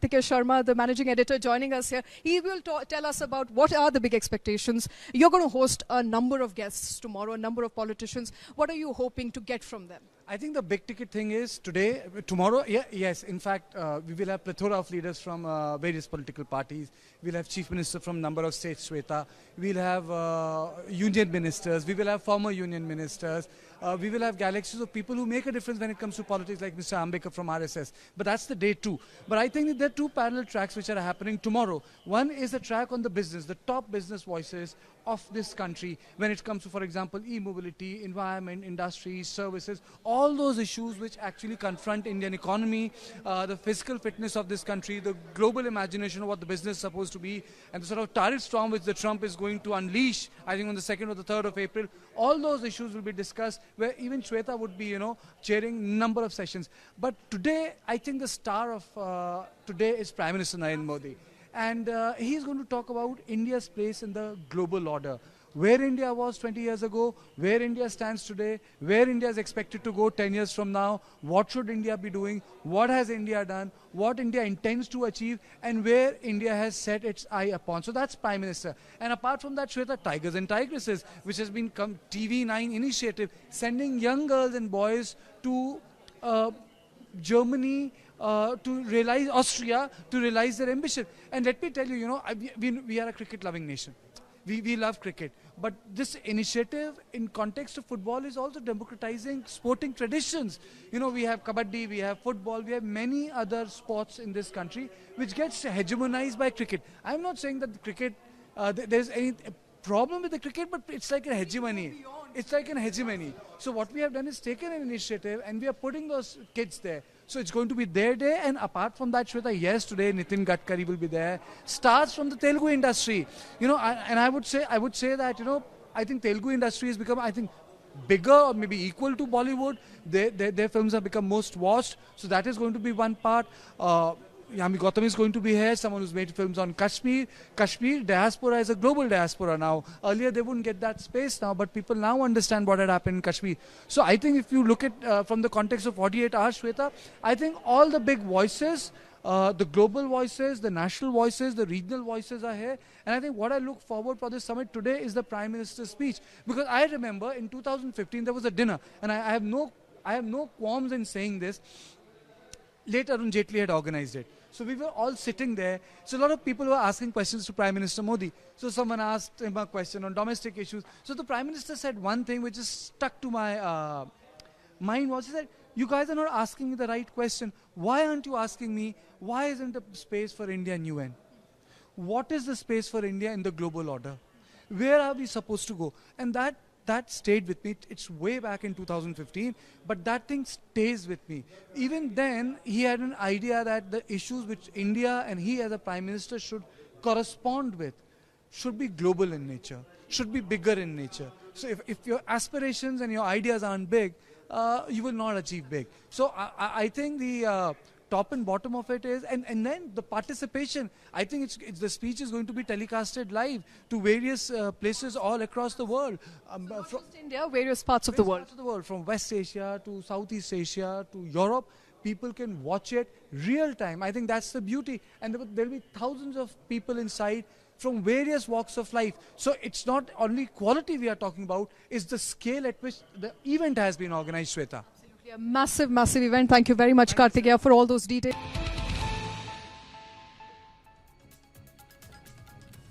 Kartikeya Sharma, the managing editor, joining us here. He will tell us about what are the big expectations. You're going to host a number of guests tomorrow, a number of politicians. What are you hoping to get from them? I think the big ticket thing is tomorrow, yes. In fact, we will have plethora of leaders from various political parties. We'll have chief minister from number of states, Shweta. We'll have union ministers. We will have former union ministers. We will have galaxies of people who make a difference when it comes to politics, like Mr. Ambekar from RSS. But that's the day two. But I think that there are two parallel tracks which are happening tomorrow. One is a track on the business, the top business voices of this country when it comes to, for example, e-mobility, environment, industries, services, all those issues which actually confront Indian economy, the physical fitness of this country, the global imagination of what the business is supposed to be, and the sort of tariff storm which the Trump is going to unleash, I think on the 2nd or the 3rd of April. All those issues will be discussed, where even Shweta would be, chairing number of sessions. But today, I think the star of today is Prime Minister Narendra Modi. And he's going to talk about India's place in the global order. Where India was 20 years ago, where India stands today, where India is expected to go 10 years from now, what should India be doing, what has India done, what India intends to achieve, and where India has set its eye upon. So that's Prime Minister. And apart from that, Shweta, Tigers and Tigresses, which has been TV9 initiative, sending young girls and boys to Germany, to realize Austria, to realize their ambition. And let me tell you, we are a cricket-loving nation. We love cricket. But this initiative in context of football is also democratizing sporting traditions. We have kabaddi, we have football, we have many other sports in this country which gets hegemonized by cricket. I'm not saying that the cricket, there's any problem with the cricket, but it's like a hegemony. It's like an hegemony. So what we have done is taken an initiative and we are putting those kids there. So it's going to be their day, and apart from that, Shweta, yes, today Nitin Gadkari will be there. Stars from the Telugu industry, and I would say that I think Telugu industry has become, I think, bigger or maybe equal to Bollywood. Their films have become most watched, so that is going to be one part. Yami Gautam is going to be here, someone who's made films on Kashmir. Kashmir diaspora is a global diaspora now. Earlier they wouldn't get that space now, but people now understand what had happened in Kashmir. So I think if you look at from the context of 48 hours, Shweta, I think all the big voices, the global voices, the national voices, the regional voices are here. And I think what I look forward for this summit today is the Prime Minister's speech. Because I remember in 2015 there was a dinner, and I have no qualms in saying this. Later Arun Jaitley had organized it. So we were all sitting there. So a lot of people were asking questions to Prime Minister Modi. So someone asked him a question on domestic issues. So the Prime Minister said one thing which is stuck to my mind was, he said, you guys are not asking me the right question. Why aren't you asking me, why isn't there space for India in UN? What is the space for India in the global order? Where are we supposed to go? And that stayed with me. It's way back in 2015, but that thing stays with me. Even then, he had an idea that the issues which India and he as a Prime Minister should correspond with should be global in nature, should be bigger in nature. So if your aspirations and your ideas aren't big, you will not achieve big. So I think the top and bottom of it is, and then the participation. I think the speech is going to be telecasted live to various places all across the world. Not just India, various parts of the world. From West Asia to Southeast Asia to Europe. People can watch it real time. I think that's the beauty. And there will be thousands of people inside from various walks of life. So it's not only quality we are talking about, it's the scale at which the event has been organized, Shweta. A massive, massive event. Thank you very much, Kartikeya, for all those details.